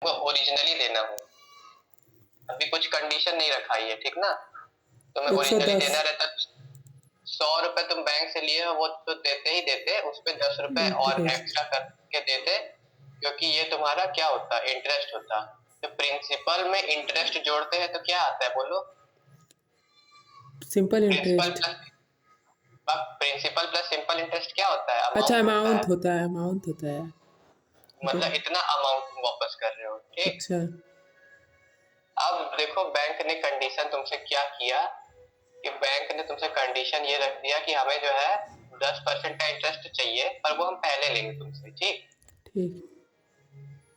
वो ओरिजिनली देना हो। अभी कुछ कंडीशन नहीं रखा है, ठीक ना। तुम्हें ओरिजिनली 110 देना रहता, 100 रुपए तुम बैंक से लिए हो, वो तो देते ही देते, उस पे 10 रुपए और इंटरेस्ट। एक्स्ट्रा करके देते, क्योंकि ये तुम्हारा क्या होता, इंटरेस्ट होता। तो प्रिंसिपल में इंटरेस्ट जोड़ते हैं तो क्या आता है बोलो? Simple principal interest. Plus principal plus simple interest क्या होता है? अच्छा, अमाउंट होता है। अमाउंट होता है, अमाउंट होता है। मतलब इतना अमाउंट तुम वापस कर रहे हो, ठीक। अच्छा। अब देखो बैंक ने कंडीशन तुमसे क्या किया, कि बैंक ने तुमसे कंडीशन ये रख दिया कि हमें जो है 10% का इंटरेस्ट चाहिए, पर वो हम पहले लेंगे तुमसे, ठीक। ठीक।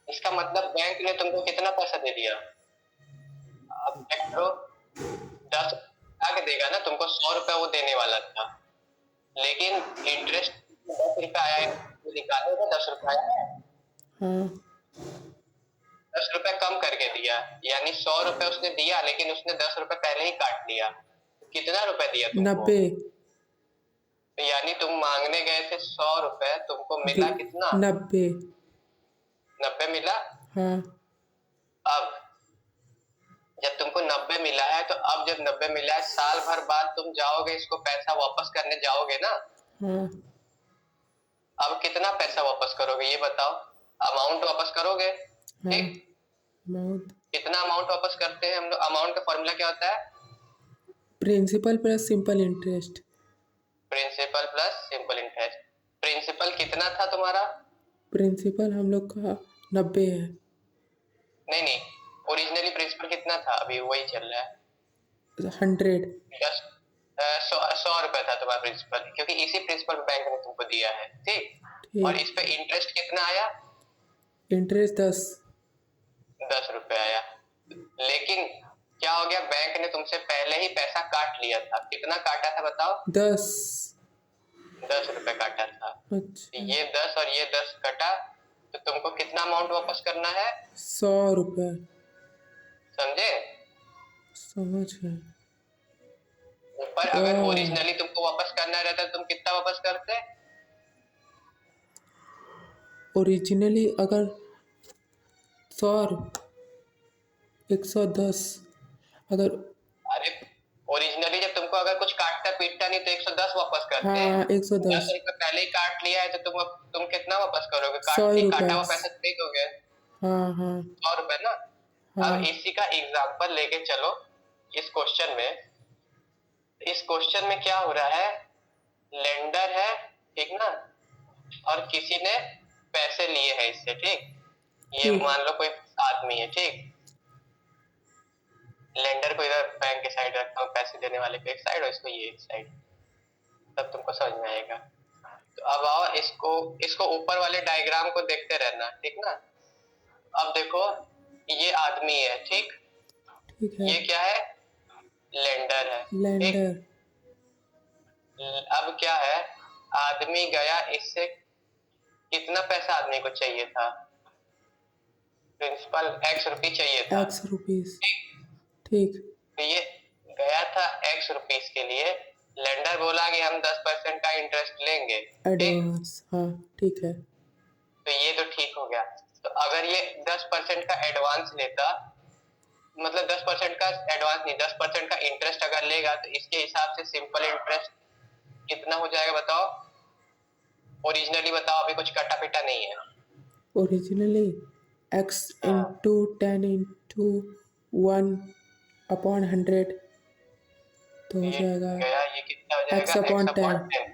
इसका मतलब बैंक ने तुमको कितना पैसा दे दिया? अब चेक करो, 10 आके देगा ना तुमको, 100 रुपए वो देने वाला था, लेकिन इंटरेस्ट 10 रुपए आया है, वो निकालेगा 10 रुपए आया है, हाँ। 10 रुपए कम करके दिया, यानी 100 रुपए उसने दिया, लेकिन उसने 10 रुपए पहले ही काट लिया। कितना रुपए दिया तुमको? 90। यानी तुम मांगने गए थे 100 रुपए, तुमको मिला कितना? 90। 90 मिला। हाँ। अब जब तुमको 90 मिला है, तो अब जब 90 मिला है, साल भर बाद तुम जाओगे इसको पैसा वापस करने जाओगे ना। हाँ। अब कितना पैसा वापस करोगे ये बताओ? अमाउंट वापस करोगे, हाँ। ठीक। अमाउंट। कितना अमाउंट वापस करते हैं हम लोग? अमाउंट का फॉर्मूला क्या होता है? Principal plus simple interest. Principal plus simple interest. Principal कितना था तुम्हारा? प्रिंसिपल हम लोग का 90 है। नहीं नहीं, ओरिजिनली प्रिंसिपल कितना था? अभी वही चल रहा है 100। 100 रुपए था तुम्हारा प्रिंसिपल, क्योंकि इसी प्रिंसिपल बैंक ने तुमको दिया है, ठीक। और ठीक। इस पे इंटरेस्ट कितना आया? इंटरेस्ट 10। 10 रुपए आया। लेकिन क्या हो गया, बैंक ने तुमसे पहले ही पैसा काट लिया था। कितना काटा था बताओ? 10। 10 रुपए काटा था। अच्छा। ये 10 और ये 10 कटा, तो तुमको कितना अमाउंट वापस करना है? 100 रुपये। समझे? समझ गए। पर अगर ओह। ओरिजिनली तुमको वापस करना रहता तुम कितना वापस करते? ओरिजिनली अगर 100, 110। अगर। अरे ओरिजिनली जब तुमको अगर कुछ काटता पीटता नहीं तो 110 वापस करते। हाँ, 110। 10 रुपए पहले ही काट लिया है, तो तुम कितना वापस करोगे? 100 काट काटा रुपये। हुआ पैसा तो नहीं दोगे। हाँ हाँ। 100 रुपए ना। अब हाँ। इसी का एग्जाम्पल लेके चलो इस क्वेश्चन में। इस क्वेश्चन में क्या हो रहा है, लेंडर है, ठीक ना, और किसी ने पैसे लिए हैं इससे, ठीक। ये ठीक। मान लो कोई आदमी है, ठीक। लेंडर को इधर बैंक के साइड रखता हूँ, पैसे देने वाले को एक साइड और इसको ये एक साइड, तब तुमको समझ में आएगा। तो अब आओ इसको इसको ऊपर वाले डायग्राम को देखते रहना, ठीक ना। अब देखो ये आदमी है, ठीक। ठीक है। ये क्या है? लेंडर है, ठीक। लेंडर। अब क्या है, आदमी गया, इससे कितना पैसा आदमी को चाहिए था? प्रिंसिपल ₹X चाहिए था, एक्स रुपीस। ठीक। ठीक। तो ये गया था ₹X के लिए, लेंडर बोला कि हम 10% का इंटरेस्ट लेंगे, ठीक। एडवांस। हाँ। ठीक है। तो ये तो ठीक हो गया। तो अगर ये 10% का एडवांस लेता, मतलब 10% का एडवांस नहीं, 10% का इंटरेस्ट अगर लेगा, तो इसके हिसाब से सिंपल इंटरेस्ट कितना हो जाएगा बताओ? ओरिजिनली बताओ, अभी कुछ कटा पिटा नहीं है। ओरिजिनली x हाँ, इंटू 10 इंटू 1/100 तो हो ये जाएगा गया, ये कितना हो जाएगा? x upon x 10। Upon ten.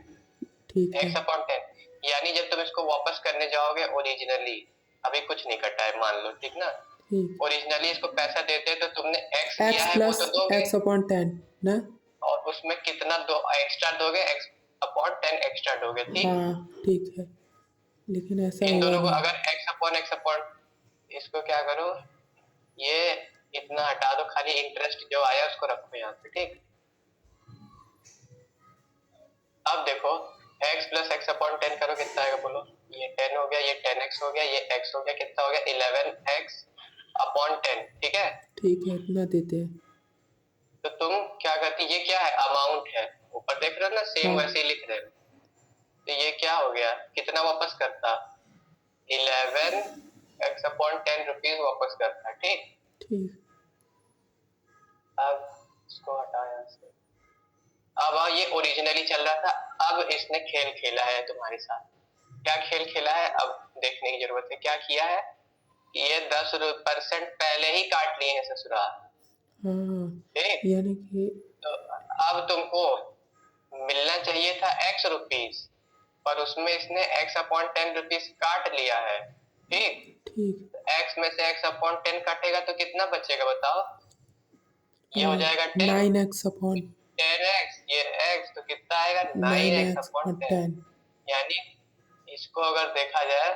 ठीक है। एक्स अपॉन टेन, यानी जब तुम इसको वापस करने जाओगे ओरिजिनली, अभी कुछ नहीं कटा है मान लो, ठीक ना। ठीक। ओरिजिनली इसको पैसा देते तो तुमने एक्स लिया x है वो प्लस तो दोगे, x अपॉन 10 ना। और उसमें कितना दो एक्स्ट्रा दोगे? एक्स अपॉन 10 एक्स्ट्रा दोगे, ठीक। हाँ। ठीक है। लेकिन ऐसा इन हुआ दोनों को नहीं। अगर एक्स अपॉन इसको क्या करो, ये इतना हटा दो, खाली इंटरेस्ट जो आया उसको रखो यहाँ पे, ठीक। अब देखो x प्लस एक्स अपॉन 10 करो, कितना आएगा बोलो? ये 10 हो गया, ये 10x हो गया, ये x हो गया, कितना हो गया? 11x अपॉन 10, ठीक है। ठीक है, इतना देते हैं। तो तुम क्या करती, ये क्या है? अमाउंट है, ऊपर देख रहे हो ना, सेम हाँ। वैसे ही लिख रहे हो। तो ये क्या हो गया, कितना वापस करता? 11 एक्स अपॉन 10 रुपीज वापस करता है। ठीक, ठीक। अब इसको हटा यहाँ से। अब ये ओरिजिनली चल रहा था, अब इसने खेल खेला है तुम्हारे साथ। क्या खेल खेला है अब देखने की जरूरत है। क्या किया है, ये 10% पहले ही काट लिए हैं ससुराल। हाँ, ठीक, यानी कि तो अब तुमको मिलना चाहिए था एक्स रुपीज, और उसमें इसने एक्स अपॉन 10 रुपीज काट लिया है। ठीक, ठीक। एक्स में से एक्स अपॉन 10 काटेगा तो कितना बचेगा बताओ। ये हो जाएगा 10, 9x अपॉन 10x, ये x तो कितना आएगा 9x 9x अपॉन अपॉन 10। 10। यानी इसको अगर देखा जाए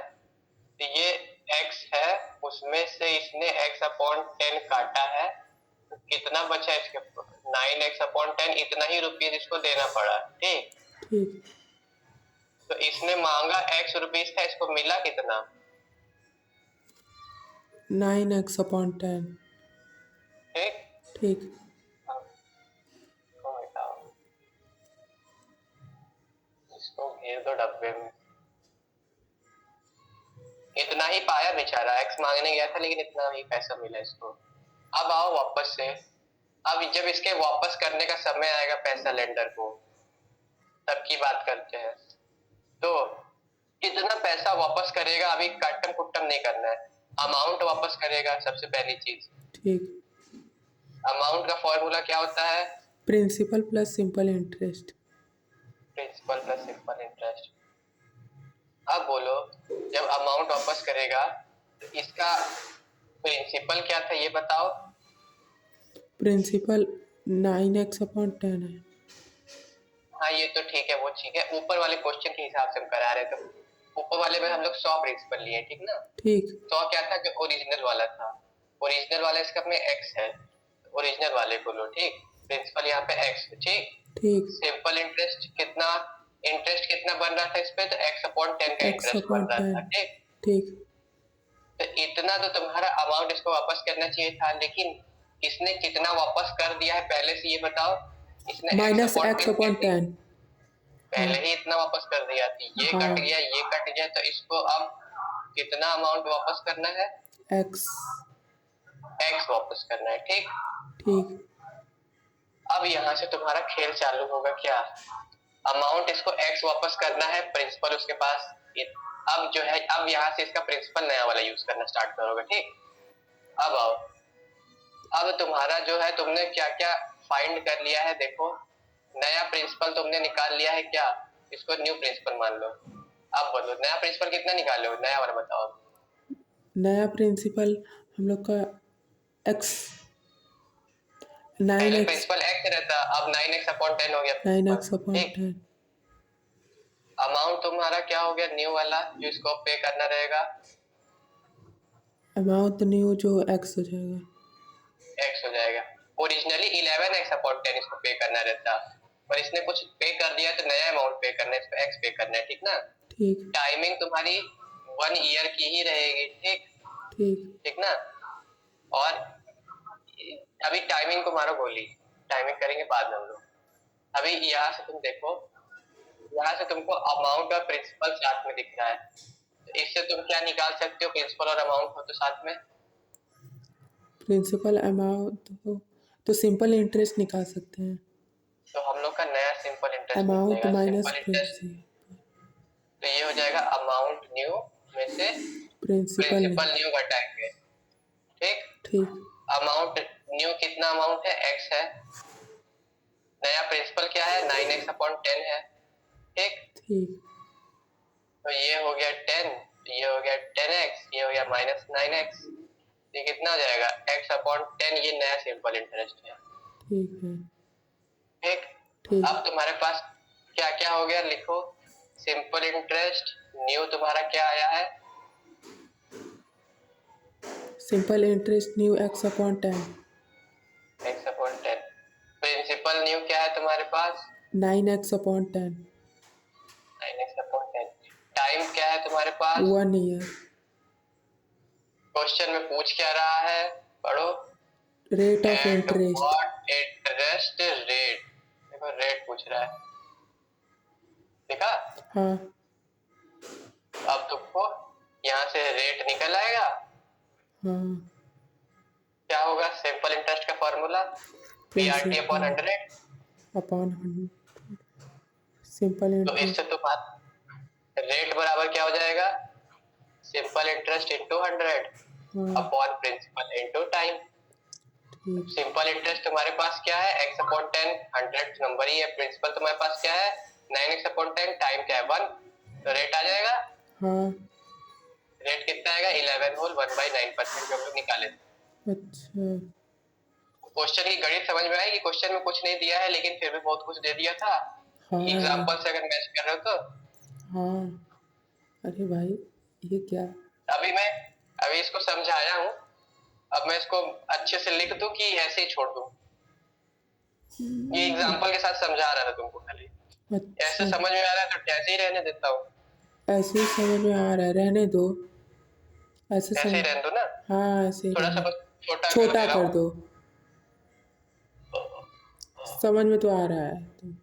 तो ये x है, उसमें से इसने x अपॉन 10 काटा है, तो कितना बचा इसके 9x अपॉन 10, इतना ही रुपीज इसको देना पड़ा। ठीक, ठीक। तो इसने मांगा x रुपीज था, इसको मिला कितना 9x अपॉन 10। ठीक, ठीक। अब इसको हटाओ, इसको घेर दो डब्बे में। इतना ही पाया बेचारा, एक्स मांगने गया था लेकिन इतना ही पैसा मिला इसको। अब आओ वापस से, अब जब इसके वापस करने का समय आएगा पैसा लेंडर को, तब की बात करते हैं। तो कितना पैसा वापस करेगा अभी काटम कुट्टम नहीं करना है, अमाउंट वापस करेगा सबसे पहली चीज। ठीक। अमाउंट का फॉर्मूला क्या होता है, principal plus simple interest. Principal plus simple interest. अब बोलो, जब अमाउंट वापस करेगा तो इसका प्रिंसिपल क्या था ये बताओ। प्रिंसिपल 9x अपॉन 10 है। हाँ ये तो ठीक है, वो ठीक है, ऊपर वाले क्वेश्चन के हिसाब से हम करा रहे थे। ऊपर वाले में हम लोग 100 प्रिंसिपल लिए, ठीक ना। ठीक। 100 क्या था, जो ओरिजिनल वाला था। ओरिजिनल वाला इसका में x है, ओरिजिनल वाले को लो। ठीक, प्रिंसिपल यहाँ पे x है। ठीक, ठीक। सिंपल इंटरेस्ट कितना, इंटरेस्ट कितना बन रहा था इस पे, तो x अपॉन 10 का x इंटरेस्ट अपॉन बन रहा 10। था। ठीक, ठीक। तो इतना तो तुम्हारा अमाउंट इसको वापस करना चाहिए था, लेकिन इसने कितना वापस कर दिया है पहले से ये बताओ। इसने माइनस x अपॉन 10। पहले ही इतना वापस कर दिया थी, ये हाँ। कट गया ये कट गया, तो इसको अब कितना अमाउंट वापस करना है, x। x वापस करना है। ठीक, ठीक। अब यहाँ से तुम्हारा खेल चालू होगा। क्या, अमाउंट इसको x वापस करना है, प्रिंसिपल उसके पास। अब जो है, अब यहाँ से इसका प्रिंसिपल नया वाला यूज करना स्टार्ट करोगे। ठीक, अब आओ, अब तुम्हारा जो है, तुमने क्या क्या फाइंड कर लिया है देखो। नया प्रिंसिपल तुमने निकाल लिया है, क्या इसको न्यू प्रिंसिपल मान लो। अब बोलो नया प्रिंसिपल कितना निकाले हो, नया वाला बताओ। नया प्रिंसिपल हम लोग का x पहले 9x प्रिंसिपल x रहता, अब 9x अपॉन 10 हो गया 9x अपॉन ठीक, 10। अमाउंट तुम्हारा क्या हो गया न्यू वाला, जो इसको पे करना रहेगा, अमाउंट न्यू जो x हो जाएगा, x हो जाएगा। ओरिजिनली 11x अपॉन 10 इसको पे करना रहता, पर इसने कुछ पे कर दिया तो नया अमाउंट पे करना है, इसको x पे करना है। ठीक ना, ठीक। टाइमिंग तुम्हारी 1 ईयर की ही रहेगी। ठीक, ठीक। ठीक ना, और अभी टाइमिंग को मारो गोली, टाइमिंग करेंगे बाद में हम लोग। अभी यहाँ से तुम देखो, यहाँ से तुमको अमाउंट और प्रिंसिपल साथ में दिख रहा है, तो इससे तुम क्या निकाल सकते हो, प्रिंसिपल और अमाउंट हो तो साथ में। प्रिंसिपल अमाउंट तो सिंपल इंटरेस्ट निकाल सकते हैं। तो हम लोग का नया सिंपल इंटरेस्ट अमाउंट निकलेगा, माइनस सिंपल इंटरेस्ट। प्रिंसिपल। तो ये हो जाएगा अमाउंट न्यू में से प्रिंसिपल। प्रिंसिपल न्यू घटाएंगे। ठीक, ठीक। अमाउंट न्यू कितना अमाउंट है, x है, नया प्रिंसिपल क्या है 9x अपॉन 10 है। ठीक, ठीक। तो ये हो गया 10, ये हो गया 10x, ये हो गया माइनस 9x, ये कितना हो जाएगा x अपॉन 10, ये नया सिंपल इंटरेस्ट है। ठीक है। ठीक, ठीक। अब तुम्हारे पास क्या क्या हो गया लिखो, सिंपल इंटरेस्ट न्यू तुम्हारा क्या आया है, simple interest new x upon 10। x upon 10। Principal new क्या है तुम्हारे पास, 9x upon 10। 9x upon 10। Time क्या है तुम्हारे पास, 1 ईयर। क्वेश्चन में पूछ क्या रहा है, पढ़ो। Rate of eight interest. What interest rate, देखो रेट पूछ रहा है, देखा। हाँ। अब तुमको यहाँ से रेट निकल आएगा। हाँ क्या होगा सिंपल इंटरेस्ट का formula? PRT upon principal 100। Upon simple तो इससे इंटरेस्ट। तुम्हारा रेट बराबर क्या हो जाएगा? सिंपल इंटरेस्ट इंटू 100 हाँ अपॉन प्रिंसिपल इंटू टाइम। ठीक। सिंपल इंटरेस्ट तुम्हारे पास क्या है? x अपॉन 10, 100 नंबर ही है। प्रिंसिपल तुम्हारे पास क्या है? 9x upon 10। टाइम क्या है? 1। तो रेट आ जाएगा। हाँ रेट कितना आएगा? 11 होल 1/9% जो हम लोग निकाले थे। अच्छा। क्वेश्चन की गणित समझ में आएगी? क्वेश्चन में कुछ नहीं दिया है लेकिन फिर भी बहुत कुछ दे दिया था। हाँ यार। एग्जाम्पल से अगर मैच कर रहे हो तो। हाँ अरे भाई ये क्या। अभी इसको समझाया हूँ। अब मैं इसको अच्छे से लिख दूं कि ऐसे ही छोड़ दूं? ये एग्जाम्पल के साथ समझा रहा था तुमको खाली। ऐसे अच्छा समझ में आ रहा है तो ऐसे ही रहने देता हूँ। ऐसे ही समझ में आ रहा है, रहने दो। ऐसे ऐसे ही समझ। रहने दो ना। हाँ ऐसे ही थोड़ा सा रहने। बस छोटा कर छोटा दे रहा कर हूँ। दो। समझ में तो आ रहा है तुम।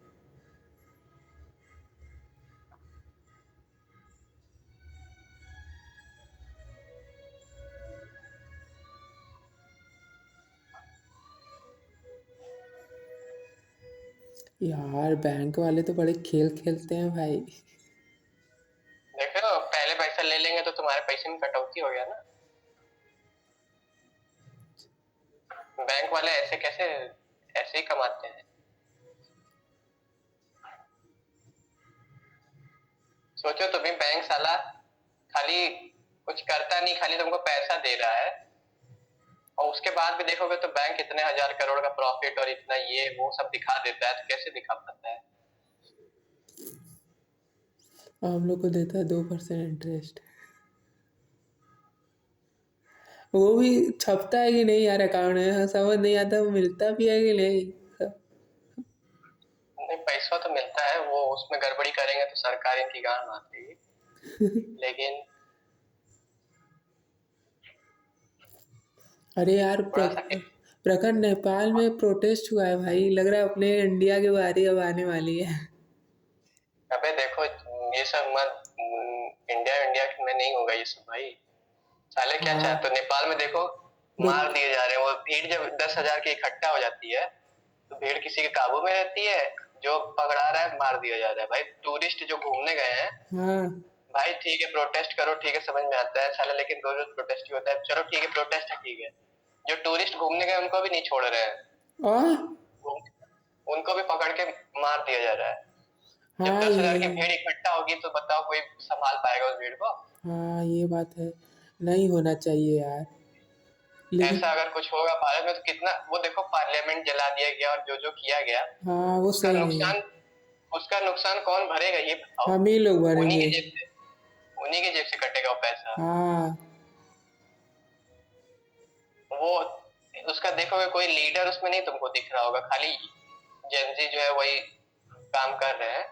यार बैंक वाले तो बड़े खेल खेलते हैं भाई। देखो पहले पैसा ले लेंगे तो तुम्हारे पैसे में कटौती हो गया ना। बैंक वाले ऐसे कैसे ऐसे ही कमाते हैं? सोचो तुम्हें बैंक साला खाली कुछ करता नहीं, खाली तुमको पैसा दे रहा है और उसके बाद भी देखोगे तो बैंक इतने हजार करोड़ का प्रॉफिट और इतना ये वो सब दिखा देता है। तो कैसे दिखा पाता है? हम लोग को देता है 2% इंटरेस्ट। वो भी छपता है कि नहीं यार अकाउंट में, हाँ, समझ नहीं आता वो मिलता भी है कि नहीं। नहीं, पैसा तो मिलता है। वो उसमें गड़बड़ी करेंगे तो सरकार इनकी गांड मार देगी। लेकिन अरे यार थोड़ा सा प्रखर नेपाल में प्रोटेस्ट हुआ है भाई, लग रहा है अपने इंडिया की बारी अब आने वाली है। अबे देखो ये सब मत इंडिया इंडिया में नहीं होगा ये सब भाई। साले क्या चाहते हाँ हो? नेपाल में देखो मार देख। दिए जा रहे हैं। वो भीड़ जब 10,000 की इकट्ठा हो जाती है तो भीड़ किसी के काबू में रहती है? जो पकड़ा रहा है मार दिया जा रहा है भाई। टूरिस्ट जो घूमने गए हैं हाँ भाई, ठीक है प्रोटेस्ट करो, ठीक है समझ में आता है साला, लेकिन रोज रोज प्रोटेस्ट ही होता है। चलो ठीक है प्रोटेस्ट है, ठीक है। जो टूरिस्ट घूमने गए उनको भी नहीं छोड़ रहे हैं। और उनको भी पकड़ के मार दिया जा रहा है। जब हाँ 10,000 ये। की भीड़ इकट्ठा होगी तो बताओ कोई संभाल पाएगा उस भीड़ को? हाँ ये बात है, नहीं होना चाहिए यार लेकिन। ऐसा अगर कुछ होगा भारत में तो कितना, वो देखो पार्लियामेंट जला दिया गया और जो जो किया गया हाँ वो उसका सही नहीं है। नुकसान उसका नुकसान कौन भरेगा ये बताओ? हम ही लोग उन्हीं भरेंगे। की जेब से उन्हीं की जेब से कटेगा वो पैसा। हाँ वो उसका देखोगे कोई लीडर उसमें नहीं तुमको दिख रहा होगा। खाली जेनजी जो है वही काम कर रहे हैं।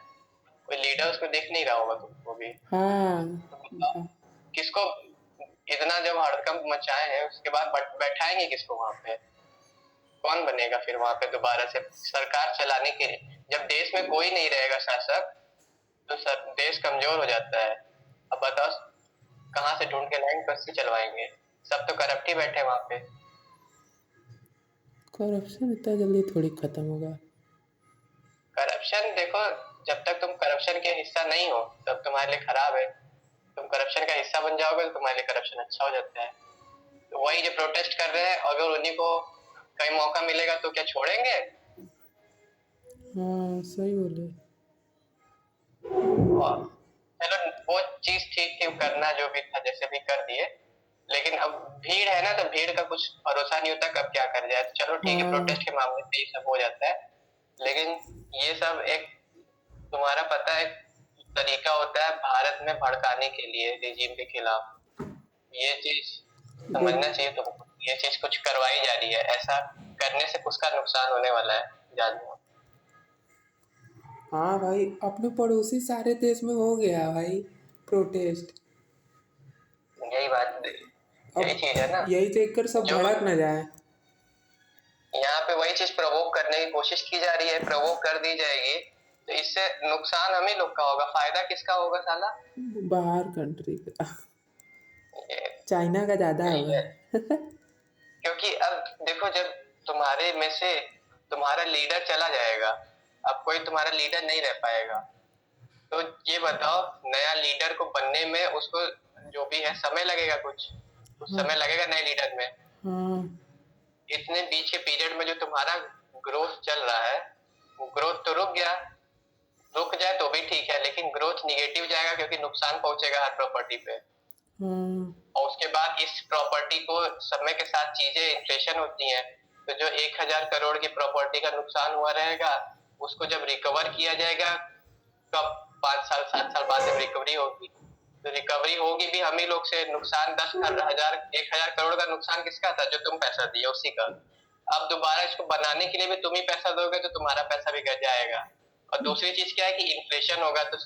कोई लीडर उसमें दिख नहीं रहा होगा तुमको भी। हाँ तो बताओ किसको इतना जब हड़कंप मचाए हैं उसके बाद बैठाएंगे किसको वहां पे? कौन बनेगा फिर वहां पे दोबारा से सरकार चलाने के लिए? जब देश में कोई नहीं रहेगा शासक तो देश कमजोर हो जाता है। अब बताओ कहाँ से ढूंढ के लाएंगे, कैसे चलवाएंगे? सब तो करप्ट ही बैठे वहां पे। करप्शन इतना जल्दी थोड़ी खत्म होगा। करप्शन देखो, जब तक तुम करप्शन के हिस्सा नहीं हो तब तुम्हारे लिए खराब है। तुम करप्शन का हिस्सा बन जाओगे तो तुम्हारे लिए करप्शन अच्छा हो जाता है। तो वही जो प्रोटेस्ट कर रहे हैं, अगर उन्हीं को कहीं मौका मिलेगा तो क्या छोड़ेंगे? हाँ सही बोले। और चलो वो चीज ठीक थी करना, जो भी था जैसे भी कर दिए। लेकिन अब भीड़ है ना, तो भीड़ का कुछ भरोसा नहीं होता कब क्या कर जाए। चलो ठीक है हाँ प्रोटेस्ट के मामले में ये सब हो जाता है। लेकिन ये सब एक तुम्हारा पता है तरीका होता है भारत में भड़काने के लिए रिजीम के खिलाफ। ये चीज देख। समझना चाहिए तुमको। ये चीज कुछ करवाई जा रही है, ऐसा करने से उसका नुकसान होने वाला है जानना। हाँ भाई अपने पड़ोसी सारे देश में हो गया भाई प्रोटेस्ट। यही बात, यही अब चीज है ना। यही देखकर सब जो भड़क न जाए। यहाँ पे वही चीज प्रवोक करने की कोशिश की जा रही है, प्रवोक कर दी जाएगी तो इससे नुकसान हम ही लोग का होगा, फायदा किसका होगा साला? बाहर कंट्री का। चाइना का ज़्यादा यही है, होगा। क्योंकि अब देखो जब तुम्हारे में से तुम्हारा लीडर चला जाएगा, अब कोई तुम्हारा लीडर नहीं रह पाएगा, तो ये बताओ नया लीडर को बनने में उसको जो भी है समय लगेगा, कुछ हाँ समय लगेगा नए लीडर में। हाँ इतने बीच के पीरियड में जो तुम्हारा ग्रोथ चल रहा है वो ग्रोथ तो रुक गया, रुक जाए तो भी ठीक है, लेकिन ग्रोथ निगेटिव जाएगा क्योंकि नुकसान पहुंचेगा हर प्रॉपर्टी पे। हाँ और उसके बाद इस प्रॉपर्टी को समय के साथ चीजें इन्फ्लेशन होती हैं, तो जो 1,000 करोड़ की प्रॉपर्टी का नुकसान हुआ रहेगा उसको जब रिकवर किया जाएगा, कब 5 साल 7 साल बाद जब रिकवरी होगी, तो रिकवरी होगी भी हम ही लोग से। नुकसान 10,000 1,000 करोड़ का नुकसान किसका था, जो तुम पैसा दिए उसी का। अब दोबारा इसको बनाने के लिए भी तुम ही पैसा दोगे तो तुम्हारा पैसा भी गिर जाएगा। और दूसरी चीज क्या है कि इन्फ्लेशन होगा, तो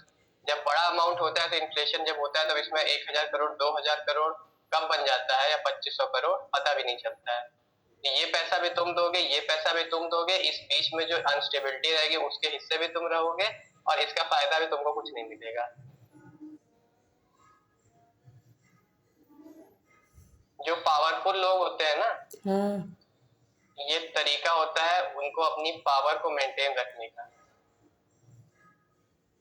जब बड़ा अमाउंट होता है तो इन्फ्लेशन जब होता है तो इसमें 1,000 करोड़ 2,000 करोड़ कब बन जाता है या 2,500 करोड़ पता भी नहीं चलता है। तो ये पैसा भी तुम दोगे, ये पैसा भी तुम दोगे, इस बीच में जो अनस्टेबिलिटी रहेगी उसके हिस्से भी तुम रहोगे, और इसका फायदा भी तुमको कुछ नहीं मिलेगा। जो पावरफुल लोग होते हैं ना, हाँ ये तरीका होता है उनको अपनी पावर को मेंटेन रखने का।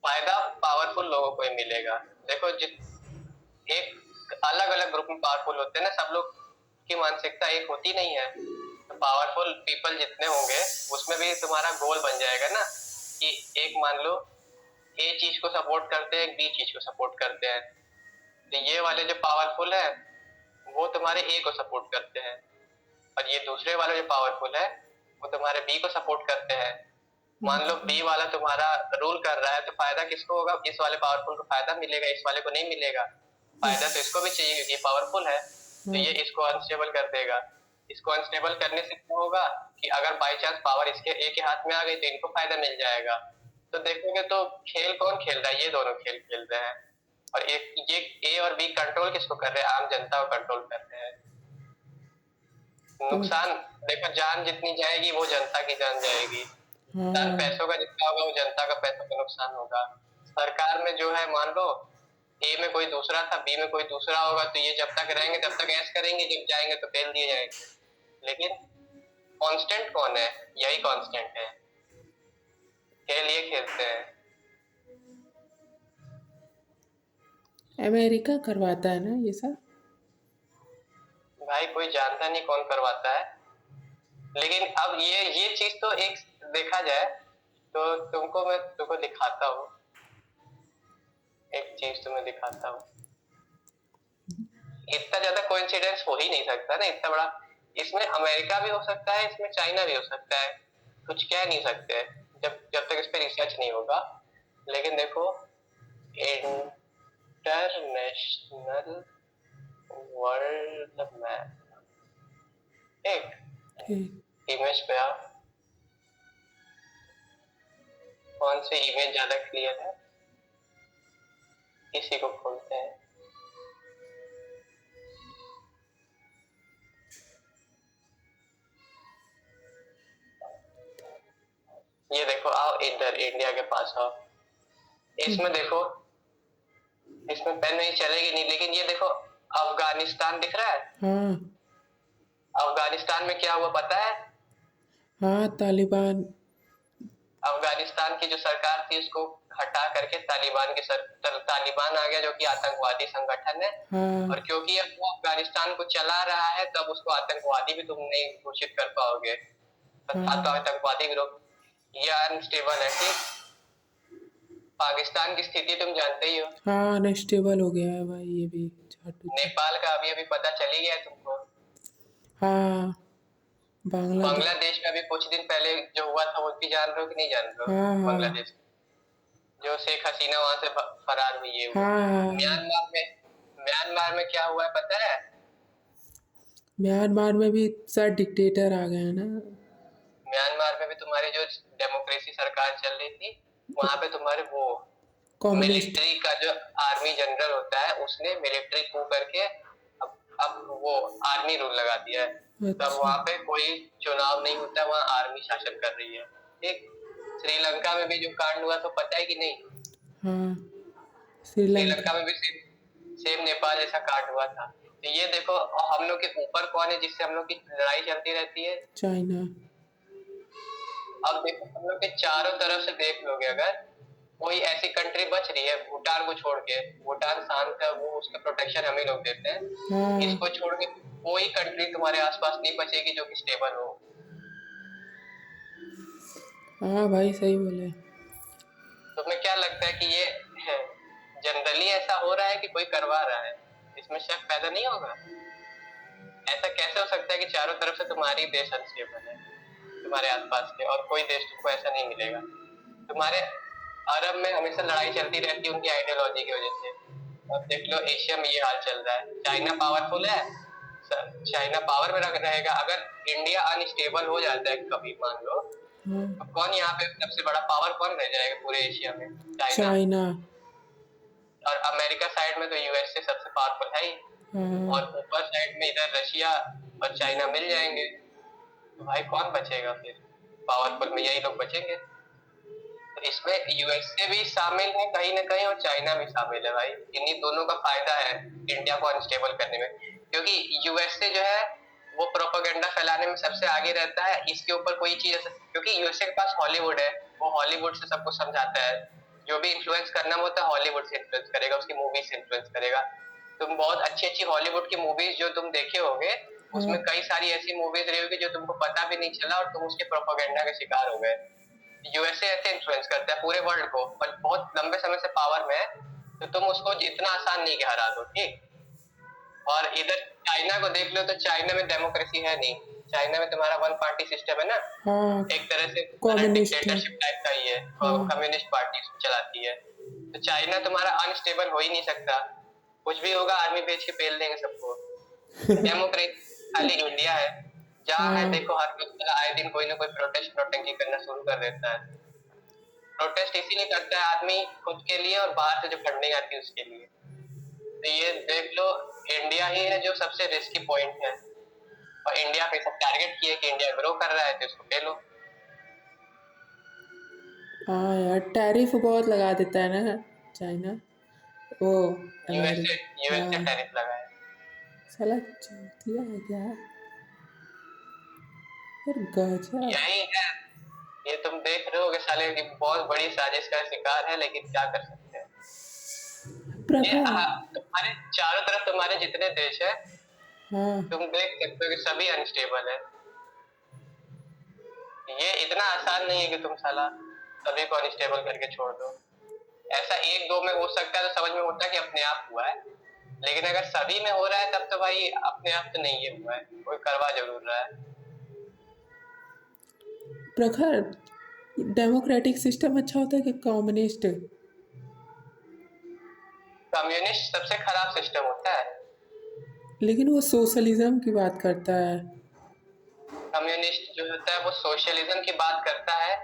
फायदा पावरफुल लोगों को ही मिलेगा। देखो एक अलग अलग ग्रुप में पावरफुल होते हैं ना, सब लोग की मानसिकता एक होती नहीं है। तो पावरफुल पीपल जितने होंगे उसमें भी तुम्हारा गोल बन जाएगा ना, कि एक मान लो ए चीज को सपोर्ट करते हैं, बी चीज को सपोर्ट करते हैं, तो ये वाले जो पावरफुल है वो तुम्हारे ए को सपोर्ट करते हैं, और ये दूसरे वाले जो पावरफुल है वो तुम्हारे बी को सपोर्ट करते हैं। मान लो बी वाला तुम्हारा रूल कर रहा है, तो फायदा किसको होगा, इस वाले पावरफुल को फायदा मिलेगा, इस वाले को नहीं मिलेगा। फायदा तो इसको भी चाहिए क्योंकि ये पावरफुल है, तो ये इसको अनस्टेबल कर देगा। इसको अनस्टेबल करने से क्या होगा कि अगर बाई चांस पावर इसके ए के हाथ में आ गई तो इनको फायदा मिल जाएगा। तो देखोगे तो खेल कौन खेल रहा है, ये दोनों खेल खेल रहे हैं। और एक ये ए और बी कंट्रोल किसको कर रहे हैं, आम जनता को कंट्रोल कर रहे हैं। तो नुकसान देखो, जान जितनी जाएगी वो जनता की जान जाएगी, नुकसान हाँ पैसों का जितना होगा वो जनता का पैसों का नुकसान होगा। सरकार में जो है मान लो ए में कोई दूसरा था, बी में कोई दूसरा होगा, तो ये जब तक रहेंगे तब तक ऐश करेंगे, जब जाएंगे तो फेल दिए जाएंगे। लेकिन कांस्टेंट कौन है, यही कांस्टेंट है, खेल ये खेलते हैं। अमेरिका करवाता है ना ये सब। भाई कोई जानता नहीं कौन करवाता है, लेकिन अब ये चीज तो एक देखा जाए तो मैं तुमको दिखाता हूँ, एक चीज तुम्हें दिखाता हूँ। इतना ज्यादा कोइंसिडेंस हो ही नहीं सकता ना, इतना बड़ा। इसमें अमेरिका भी हो सकता है, इसमें चाइना भी हो सकता है, कुछ कह नहीं सकते जब तक इस पे रिसर्च नहीं होगा। लेकिन देखो, इंटरनेशनल वर्ल्ड मैप, एक ठीक इमेज पे आओ। कौन सी इमेज ज्यादा क्लियर है, इसी को खोलते हैं। ये देखो, आओ इधर इंडिया के पास आओ। इसमें देखो, इसमें पेन नहीं चलेगी नहीं, लेकिन ये देखो अफगानिस्तान दिख रहा है। हाँ अफगानिस्तान में क्या हुआ पता है, हाँ तालिबान। अफगानिस्तान की जो सरकार थी उसको हटा करके तालिबान आ गया, जो कि आतंकवादी संगठन है। हाँ और क्योंकि अब वो अफगानिस्तान को चला रहा है तब उसको आतंकवादी भी तुम नहीं घोषित कर पाओगे, हाँ आतंकवादी ग्रुप। ये अनस्टेबल है, ठीक। पाकिस्तान की स्थिति तुम जानते ही हो, हाँ अनस्टेबल हो गया है भाई ये भी चाटू चा। नेपाल का अभी अभी पता चल ही गया है तुमको। हाँ बांग्लादेश। बांग्लादेश में अभी कुछ दिन पहले जो हुआ था वो भी जान रहे हो कि नहीं जान रहे हो, हाँ हाँ बांग्लादेश जो शेख हसीना वहां से फरार हुई है हुआ। हाँ म्यांमार में क्या हुआ है पता है, म्यांमार में भी सर डिक्टेटर आ गए हैं ना। म्यांमार में भी तुम्हारी जो डेमोक्रेसी सरकार चल रही थी वहां पे तुम्हारे वो कम्युनिस्ट। मिलिट्री का जो आर्मी जनरल होता है उसने मिलिट्री कू करके अब वो आर्मी रूल लगा दिया है। तब अच्छा वहां पे कोई चुनाव नहीं होता, वहां आर्मी शासन कर रही है। एक श्रीलंका में भी जो कांड हुआ तो पता है कि नहीं, हाँ श्रीलंका। श्रीलंका में भी सेम नेपाल जैसा कांड हुआ था। तो ये देखो हम लोग के ऊपर कौन है जिससे हम लोग की लड़ाई चलती रहती है। चाइना। अब देखो हम लोग के चारों तरफ से देख लोगे, अगर कोई ऐसी कंट्री बच रही है भूटान को छोड़ के, भूटान शांत है, वो उसका प्रोटेक्शन हम ही लोग देते हैं, हाँ इसको छोड़ के कोई कंट्री तुम्हारे आसपास नहीं बचेगी जो कि स्टेबल हो। हाँ भाई सही बोले। तुम्हें क्या लगता है कि ये जनरली ऐसा हो रहा है कि कोई करवा रहा है? इसमें शक पैदा नहीं होगा? ऐसा कैसे हो सकता है कि चारों तरफ से तुम्हारी देश अनस्टेबल है, तुम्हारे आसपास के, और कोई देश तुमको ऐसा नहीं मिलेगा? तुम्हारे अरब में हमेशा लड़ाई चलती रहती है उनकी आइडियोलॉजी की वजह से। अब देख लो एशिया में ये हाल चल रहा है, चाइना पावरफुल है, चाइना पावर में रहेगा, अगर इंडिया अनस्टेबल हो जाता है कभी मान लो, हाँ तो कौन यहाँ पे सबसे बड़ा पावर कौन रह जाएगा पूरे एशिया में? चाइना। चाइना। और अमेरिका साइड में तो यूएसए सबसे पावरफुल है ही, हाँ और ऊपर साइड में इधर रशिया और चाइना मिल जाएंगे, तो भाई कौन बचेगा फिर? पावरफुल में यही लोग बचेंगे। तो इसमें यूएसए भी शामिल है कहीं ना कहीं, और चाइना भी शामिल है भाई। इन्हीं दोनों का फायदा है इंडिया को अनस्टेबल करने में, क्योंकि यूएसए जो है वो प्रोपेगेंडा फैलाने में सबसे आगे रहता है। इसके ऊपर कोई चीज, क्योंकि यूएसए के पास हॉलीवुड है, वो हॉलीवुड से सबको समझाता है, जो भी इन्फ्लुएंस करना होता है हॉलीवुड से इन्फ्लुएंस करेगा, उसकी मूवी से इन्फ्लुएंस करेगा। तुम बहुत अच्छी अच्छी हॉलीवुड की मूवीज जो तुम देखे होगे, उसमें हाँ कई सारी ऐसी मूवीज रही होगी जो तुमको पता भी नहीं चला और तुम उसके प्रोपेगेंडा के शिकार हो गए। यूएसए ऐसे इन्फ्लुएंस करता है पूरे वर्ल्ड को, पर बहुत लंबे समय से पावर में है, तो तुम उसको इतना आसान नहीं कि हरा दो, ठीक। और इधर चाइना को देख लो, तो चाइना में डेमोक्रेसी है नहीं, चाइना में तुम्हारा वन पार्टी सिस्टम है ना, हाँ एक तरह से कम्युनिस्ट है। डिक्टेटरशिप टाइप का ही है, हाँ कम्युनिस्ट पार्टी चलाती है। तो चाइना तुम्हारा अनस्टेबल हो ही नहीं सकता, कुछ भी होगा आर्मी भेज के पेल देंगे सबको। डेमोक्रेसी खाली इंडिया है, जहाँ है हाँ देखो हर वक्त आए दिन कोई ना कोई प्रोटेस्ट नोटंकी करना शुरू कर देता है। प्रोटेस्ट इसीलिए करता है आदमी, खुद के लिए और बाहर से जो फंडिंग आती है उसके लिए। तो ये देख लो इंडिया ही है जो सबसे रिस्की पॉइंट है, और इंडिया पे सब टारगेट किया कि इंडिया ग्रो कर रहा है तो इसको ले लो। हाँ यार टैरिफ बहुत लगा देता है ना चाइना, वो यूएसए अमेरिका। यूएसए हाँ टैरिफ लगाया। साला चूतिया है क्या यार, गजब। यही है, ये तुम देख रहे हो कि साले की बहुत बड़ी साजिश का शिकार है, लेकिन क्या कर सकते हैं। ये प्रखर। तुम्हारे चारों तरफ तुम्हारे जितने देश है, हाँ तुम देख सकते हो कि सभी अनस्टेबल है। ये इतना आसान नहीं है कि तुम साला सभी को अनस्टेबल करके छोड़ दो। ऐसा एक दो में हो सकता है तो समझ में होता है कि अपने आप हुआ है, लेकिन अगर सभी में हो रहा है तब तो भाई अपने आप तो नहीं ये हुआ है, कोई करवा जरूर रहा है। प्रखर, डेमोक्रेटिक सिस्टम अच्छा होता है कि कम्युनिस्ट? कम्युनिस्ट सबसे खराब सिस्टम होता है। लेकिन वो सोशलिज्म की बात करता है। कम्युनिस्ट जो होता है वो सोशलिज्म की बात करता है,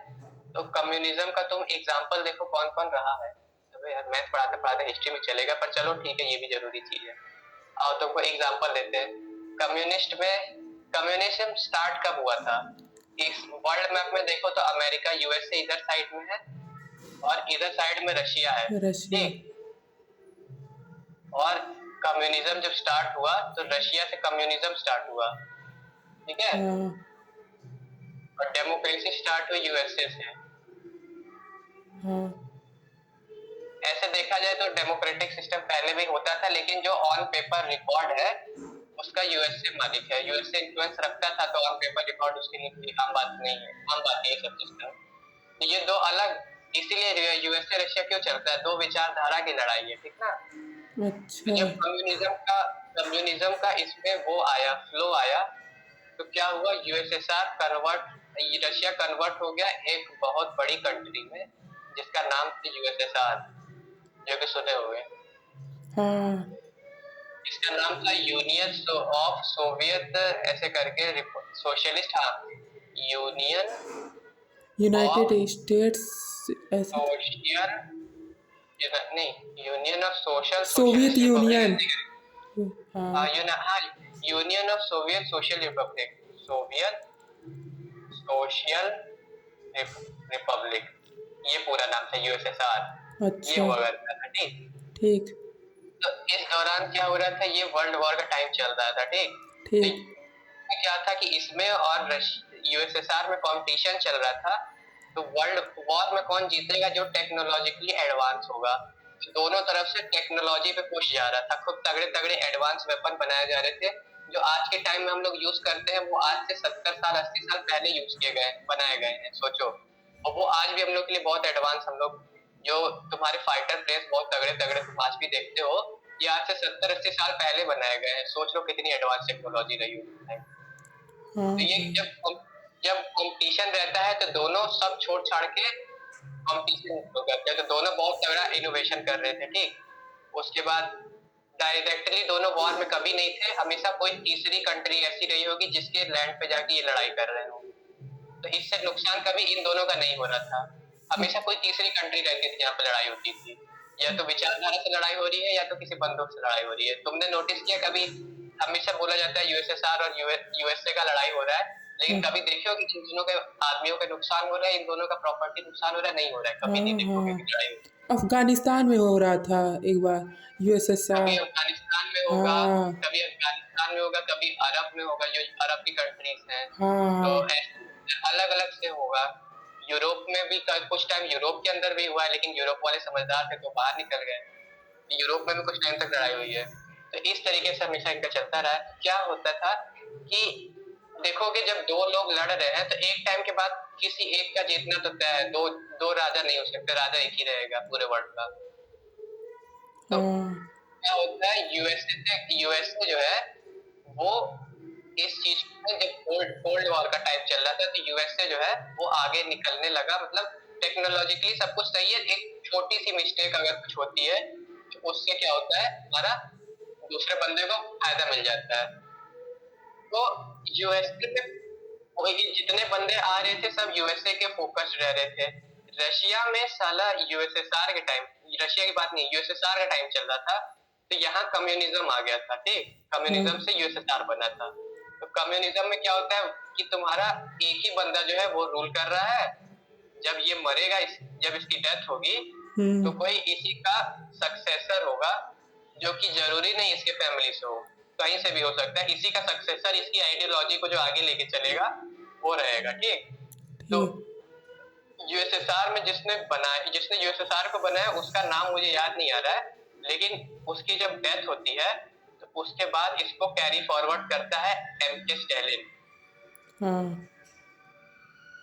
तो कम्युनिज्म का तुम एग्जांपल देखो कौन कौन रहा है। अबे यार मैथ पढ़ाते पढ़ाते हिस्ट्री में चलेगा, पर चलो ठीक है ये भी जरूरी चीज है। और तुमको एग्जांपल देते हैं कम्युनिस्ट में। कम्युनिज्म स्टार्ट कब हुआ था? इस वर्ल्ड मैप में देखो तो अमेरिका यूएसए इधर साइड में है, और इधर साइड में रशिया है, रशिया। ठीक। और कम्युनिज्म जब स्टार्ट हुआ तो रशिया से कम्युनिज्म स्टार्ट हुआ, ठीक है। हाँ और डेमोक्रेसी स्टार्ट हुई यूएसए से। हाँ ऐसे देखा जाए तो डेमोक्रेटिक सिस्टम पहले भी होता था, लेकिन जो ऑन पेपर रिकॉर्ड है उसका यूएसए मालिक है। यूएसए इन्फ्लुएंस रखता था, तो ऑन पेपर रिकॉर्ड उसके लिए आम बात नहीं है, आम बात है ये सब सिस्टम। ये दो अलग, इसीलिए यूएसए रशिया क्यों चलता है, दो विचारधारा की लड़ाई है, ठीक ना। तो अच्छा। जब कम्युनिज्म का इसमें वो आया, फ्लो आया, तो क्या हुआ, यूएसएसआर कन्वर्ट, रशिया कन्वर्ट हो गया एक बहुत बड़ी कंट्री में, जिसका नाम था यूएसएसआर, जो कि सुने हुए। हाँ इसका नाम था यूनियन ऑफ सोवियत ऐसे करके, सोशलिस्ट, हाँ, यूनियन यूनाइटेड ऑफ स्टेट्स ऐसे। सोशल, नहीं, union of social Soviet socialist union. Republic, हाँ union of Soviet social republic, Soviet social republic, ये पूरा नाम था यूएसएसआर। ये अच्छा हुआ करता था, ठीक। ठीक। तो इस दौरान क्या हो रहा था, ये वर्ल्ड वॉर का टाइम चल रहा था, ठीक। तो ठीक। क्या था कि इसमें और यूएसएसआर में कंपटीशन चल रहा था, तो वर्ल्ड वॉर में कौन जीतेगा, जो टेक्नोलॉजिकली एडवांस होगा। तो दोनों तरफ से टेक्नोलॉजी पे पुश जा रहा था, खूब तगड़े तगड़े एडवांस वेपन बनाए जा रहे थे, जो आज के टाइम में हम लोग यूज करते हैं, वो आज से 70 साल 80 साल पहले यूज किए गए बनाए गए हैं, सोचो। और वो आज भी हम लोग के लिए बहुत एडवांस, हम लोग जो तुम्हारे फाइटर प्लेन्स बहुत तगड़े तगड़े तुम आज भी देखते हो, ये आज से 70 80 साल पहले बनाए गए हैं। सोच लो कितनी एडवांस टेक्नोलॉजी रही होगी। हाँ तो ये हाँ। जब कंपटीशन रहता है तो दोनों सब छोड़ छाड़ के कंपटीशन करते हैं, तो दोनों बहुत तगड़ा इनोवेशन कर रहे थे, ठीक। उसके बाद डायरेक्टली दोनों वॉर में कभी नहीं थे, हमेशा कोई तीसरी कंट्री ऐसी रही होगी जिसके लैंड पे जाके ये लड़ाई कर रहे हो, तो इससे नुकसान कभी इन दोनों का नहीं हो रहा था। हमेशा कोई तीसरी कंट्री रहती थी जहाँ पे लड़ाई होती थी, या तो विचारधारा से लड़ाई हो रही है या तो किसी बंदूक से लड़ाई हो रही है। तुमने नोटिस किया कभी, हमेशा बोला जाता है यूएसएसआर और यूएसए का लड़ाई हो रहा है, लेकिन कभी देखो कि इन दोनों के आदमियों का नुकसान हो रहा है, इन दोनों का प्रॉपर्टी नुकसान हो रहा है, नहीं हो रहा है, कभी हाँ नहीं देखोगे हाँ। कि लड़ाई हो। अफगानिस्तान में हो रहा था एक बार, यूएसएसआर। कभी अफगानिस्तान में होगा, हाँ कभी अफगानिस्तान में होगा, कभी अरब में होगा, जो अरब की कंट्रीज हैं, तो हाँ अलग अलग से होगा। यूरोप में भी कुछ टाइम यूरोप के अंदर भी हुआ है, लेकिन यूरोप वाले समझदार थे तो बाहर निकल गए। यूरोप में भी कुछ टाइम तक लड़ाई हुई है। तो इस तरीके से हमेशा इनका चलता रहा है। क्या होता था कि देखोगे जब दो लोग लड़ रहे हैं तो एक टाइम के बाद किसी एक का जीतना तो तय है, दो दो राजा नहीं हो सकते, राजा एक ही रहेगा पूरे वर्ल्ड का। तो हाँ क्या होता है, यूएसए जो है वो इस चीज में, जब कोल्ड वॉर का टाइम चल रहा था तो यूएसए जो है वो आगे निकलने लगा, मतलब टेक्नोलॉजिकली सब कुछ सही है, एक छोटी सी मिस्टेक अगर कुछ होती है तो उससे क्या होता है, हमारा दूसरे बंदे को फायदा मिल जाता है। तो यूएसए में वही जितने बंदे आ रहे थे सब यूएसए के फोकस्ड रह रहे थे। रशिया में साला यूएसएसआर के टाइम, रशिया की बात नहीं, यूएसएसआर का टाइम चल रहा था, तो यहाँ कम्युनिज्म आ गया था, ठीक। हाँ कम्युनिज्म से यूएसएसआर बना था। तो कम्युनिज्म में क्या होता है कि तुम्हारा एक ही बंदा जो है वो रूल कर रहा है, जब ये मरेगा, जब इसकी डेथ होगी तो हम्म। कोई इसी का सक्सेसर होगा, जो कि जरूरी नहीं इसके फैमिली से हो, कहीं से भी हो सकता है, इसी का सक्सेसर इसकी आइडियोलॉजी को जो आगे लेके चलेगा वो रहेगा, ठीक। तो ठीक। यूएसएसआर में जिसने यूएसएसआर को बनाया उसका नाम मुझे याद नहीं आ रहा है, लेकिन उसकी जब डेथ होती है तो उसके बाद इसको कैरी फॉरवर्ड करता है एमके स्टैलिन। हाँ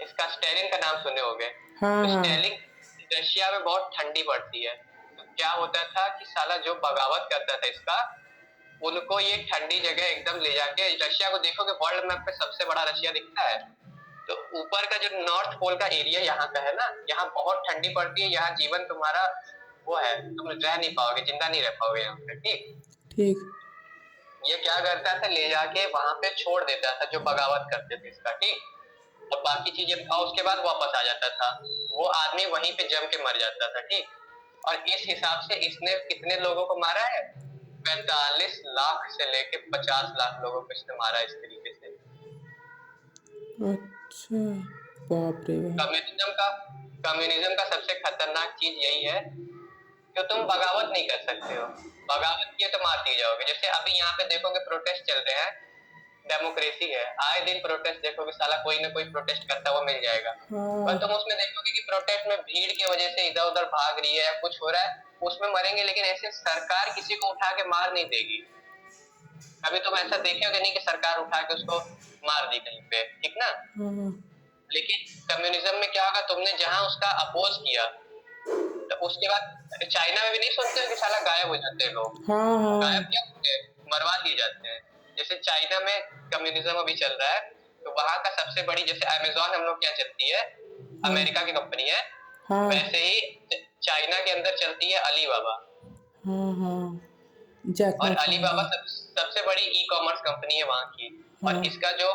इसका स्टैलिन का नाम सुने होंगे। हाँ तो हाँ। स्टैलिन, रशिया में बहुत ठंडी पड़ती है, तो क्या होता था कि साला जो बगावत करता था इसका, उनको ये ठंडी जगह एकदम ले जाके, रशिया को देखोगे वर्ल्ड मैप पे सबसे बड़ा रशिया दिखता है, तो ऊपर का जो नॉर्थ पोल का एरिया यहाँ का है ना, यहाँ बहुत ठंडी पड़ती है, यहाँ जीवन तुम्हारा वो है, तुम रह नहीं पाओगे, जिंदा नहीं रह पाओगे यहाँ पे, ठीक। ठीक। ये क्या करता था, ले जाके वहां पे छोड़ देता था जो बगावत करते थे इसका, ठीक। और बाकी चीजें था, उसके बाद वापस आ जाता था, वो आदमी वहीं पे जम के मर जाता था, ठीक। और इस हिसाब से इसने कितने लोगों को मारा है, 45 लाख से लेके 50 लाख लोगों को इसने मारा इस तरीके से। अच्छा। बाप रे बाप। कम्युनिज्म का सबसे खतरनाक चीज यही है कि तुम बगावत नहीं कर सकते हो, बगावत किए तो मार दिए जाओगे। जैसे अभी यहाँ पे देखोगे प्रोटेस्ट चल रहे हैं, डेमोक्रेसी है, आए दिन प्रोटेस्ट देखोगे, साला कोई ना कोई प्रोटेस्ट करता हुआ मिल जाएगा। पर तुम हाँ उसमें देखोगे कि प्रोटेस्ट में भीड़ की वजह से इधर उधर भाग रही है या कुछ हो रहा है, उसमें मरेंगे, लेकिन ऐसे सरकार किसी को उठा के मार नहीं देगी। अभी तुम ऐसा देखे नहीं कि सरकार उठा के उसको मार दी कहीं पे, ठीक ना। हाँ लेकिन कम्युनिज्म में क्या होगा, तुमने जहां उसका अपोज किया तो उसके बाद चाइना में भी नहीं सुनते हो कि साला गायब हो जाते हैं लोग। हाँ हाँ। गायब क्या होते हैं, मरवा दिए जाते हैं। जैसे चाइना में कम्युनिज्म अभी चल रहा है, तो वहां का सबसे बड़ी, जैसे अमेजोन हम लोग क्या चलती है, हाँ अमेरिका की कंपनी है, हाँ वैसे ही चाइना के अंदर चलती है अलीबाबा। हाँ हाँ। जैक और मा अलीबाबा चांगी। सबसे बड़ी ई कॉमर्स कंपनी है वहां की। और हाँ इसका जो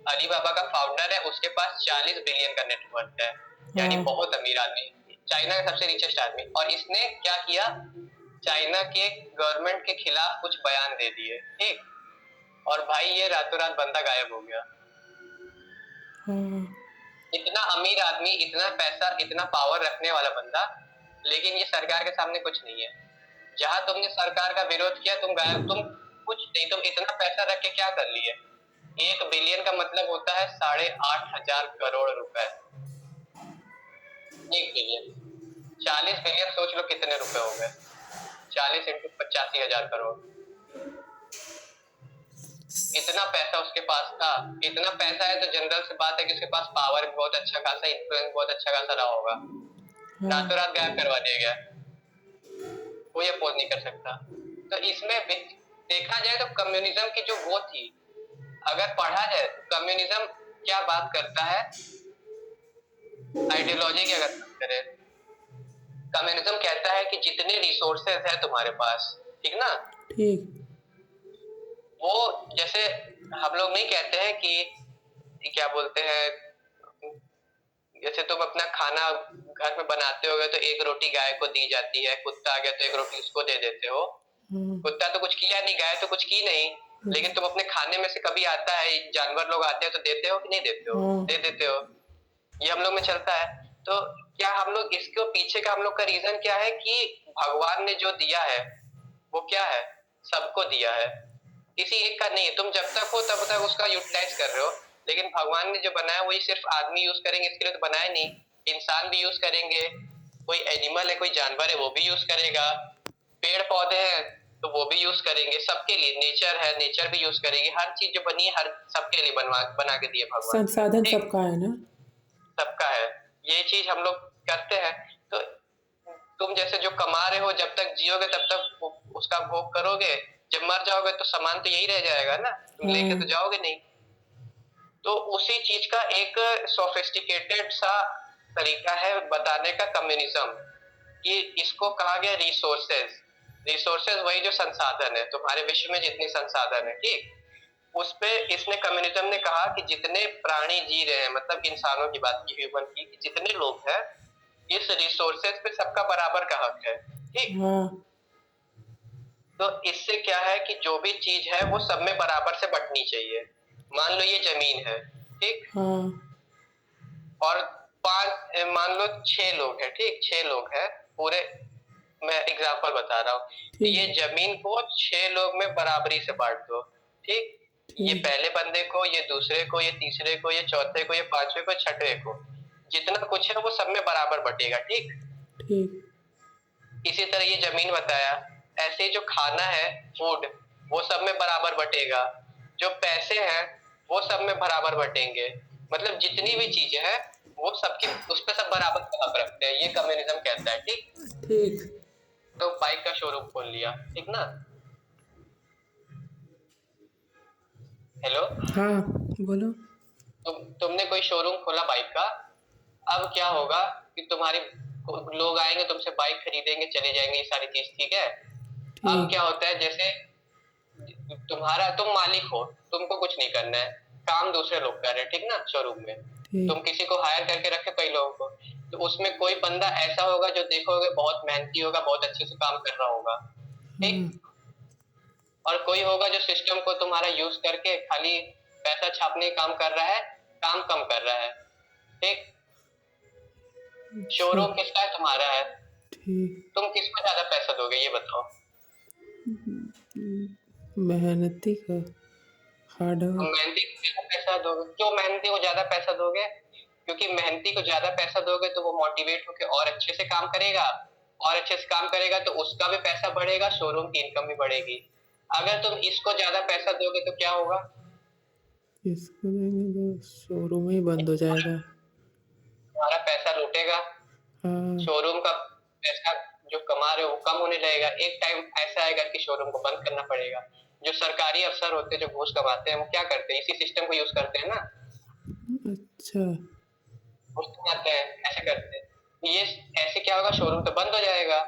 अलीबाबा का फाउंडर है उसके पास 40 बिलियन का नेटवर्क है, यानी हाँ बहुत अमीर आदमी, चाइना का सबसे रिचेस्ट आदमी। और इसने क्या किया, चाइना के गवर्नमेंट के खिलाफ कुछ बयान दे दिए, ठीक। और भाई ये रातों रात बंदा गायब हो गया। हाँ इतना अमीर आदमी, इतना पैसा, इतना पावर रखने वाला बंदा, लेकिन ये सरकार के सामने कुछ नहीं है। जहां तुमने सरकार का विरोध किया तुम गायब, तुम कुछ नहीं, तुम इतना पैसा रख के क्या कर लिए? 1 बिलियन का मतलब होता है 8,500 रुपए। 1 बिलियन, 40 बिलियन सोच लो कितने रुपए हो गए, 40 इंटू 85,000 करोड़। इतना पैसा उसके पास था, इतना पैसा है तो जनरल सी बात है कि उसके पास पावर भी बहुत अच्छा खासा, इन्फ्लुएंस बहुत अच्छा खासा रहा होगा। रातों रात गायब करवा दिया गया, कोई अपोज नहीं कर सकता। तो इसमें देखा जाए तो कम्युनिज्म की जो वो थी, अगर पढ़ा जाए तो कम्युनिज्म क्या बात करता है, आइडियोलॉजी की अगर बात करें, कम्युनिज्म कहता है कि जितने रिसोर्सेज है तुम्हारे पास, ठीक ना, ठीक, वो जैसे हम लोग नहीं कहते हैं कि क्या बोलते हैं, जैसे तुम अपना खाना घर में बनाते होगे तो एक रोटी गाय को दी जाती है, कुत्ता आ गया तो एक रोटी उसको दे देते हो। कुत्ता तो कुछ किया नहीं, गाय तो कुछ की नहीं, लेकिन तुम अपने खाने में से कभी आता है जानवर लोग आते हैं तो देते हो कि नहीं देते हो? दे देते हो। ये हम लोग में चलता है। तो क्या हम लोग इसके पीछे का हम लोग का रीजन क्या है कि भगवान ने जो दिया है वो क्या है, सबको दिया है, किसी एक का नहीं है। तुम जब तक हो तब तक उसका यूटिलाइज कर रहे हो, लेकिन भगवान ने जो बनाया वही सिर्फ आदमी यूज करेंगे इसके लिए तो बनाया नहीं, इंसान भी यूज करेंगे, कोई एनिमल है कोई जानवर है वो भी यूज करेगा, पेड़ पौधे हैं तो वो भी यूज करेंगे, सबके लिए नेचर है, नेचर भी यूज करेगी, हर चीज जो बनी है हर सबके लिए बना के दिए भगवान। संसाधन सबका है ना, सबका है, ये चीज हम लोग करते हैं। तो तुम जैसे जो कमा रहे हो जब तक जियोगे तब तक उसका भोग करोगे, जब मर जाओगे तो सामान तो यही रह जाएगा ना, तुम लेके तो जाओगे नहीं। तो उसी चीज का एक सोफिस्टिकेटेड सा तरीका है बताने का कम्युनिज्म, कि इसको कहा गया रिसोर्सेज। रिसोर्सेज वही जो संसाधन है तुम्हारे विश्व में जितने संसाधन है, ठीक, उस पे इसने कम्युनिज्म ने कहा कि जितने प्राणी जी रहे हैं, मतलब इंसानों की बात की, ह्यूमन की, कि जितने लोग हैं इस रिसोर्सेज पे सबका बराबर का हक है, ठीक। तो इससे क्या है कि जो भी चीज है वो सब में बराबर से बंटनी चाहिए। मान लो ये जमीन है, ठीक, और मान लो 6 लोग हैं, ठीक, 6 लोग हैं पूरे, मैं एग्जांपल बता रहा हूँ, ये जमीन को 6 लोग में बराबरी से बांट दो, ठीक, ये पहले बंदे को, ये दूसरे को, ये तीसरे को, ये चौथे को, ये पांचवे को, छठवें को, जितना कुछ है वो सब में बराबर बटेगा, ठीक। इसी तरह ये जमीन बताया, ऐसे ही जो खाना है, फूड, वो सब में बराबर बटेगा, जो पैसे हैं वो सब में बराबर बटेंगे, मतलब जितनी भी चीजें हैं वो सबकी उस पे सब बराबर का हक रखते हैं, ये कम्युनिज्म कहता है, ठीक। ठीक, तो बाइक का शोरूम खोल लिया, ठीक ना, हेलो, हाँ बोलो, तुमने कोई शोरूम खोला बाइक का, अब क्या होगा कि तुम्हारी लोग आएंगे तुमसे बाइक खरीदेंगे चले जाएंगे, ये सारी चीज, ठीक है। अब क्या होता है, जैसे तुम मालिक हो, तुमको कुछ नहीं करना है, काम दूसरे लोग कर रहे हैं, ठीक ना, शोरूम में तुम किसी को हायर करके रखे कई लोगों को, तो उसमें कोई बंदा ऐसा होगा जो देखोगे बहुत मेहनती होगा, बहुत अच्छे से काम कर रहा होगा, ठीक, और कोई होगा जो सिस्टम को तुम्हारा यूज करके खाली पैसा छापने का काम कर रहा है, काम कम कर रहा है, ठीक। शोरूम किसका है, तुम्हारा है, तुम किसको ज्यादा पैसा दोगे ये बताओ? मेहनती का, मेहनती को ज्यादा पैसा दोगे, क्यों मेहनती को ज्यादा पैसा दोगे? क्योंकि मेहनती को ज्यादा पैसा दोगे तो वो मोटिवेट होकर और अच्छे से काम करेगा, और अच्छे से काम करेगा तो उसका भी पैसा बढ़ेगा, शोरूम की इनकम भी बढ़ेगी। अगर तुम इसको ज्यादा पैसा दोगे तो क्या होगा? इसको देंगे तो शोरूम ही बंद हो जाएगा, तुम्हारा पैसा लूटेगा, शोरूम का पैसा जो कमा रहे हो वो कम होने लगेगा, एक टाइम ऐसा आएगा कि शोरूम को बंद करना पड़ेगा। जो सरकारी अफसर होते हैं जो घूस कमाते हैं वो क्या करते हैं, इसी सिस्टम को यूज करते हैं ना, अच्छा, घूस कमाते हैं, ऐसे करते हैं, ये ऐसे क्या होगा, शोरूम तो बंद हो जाएगा।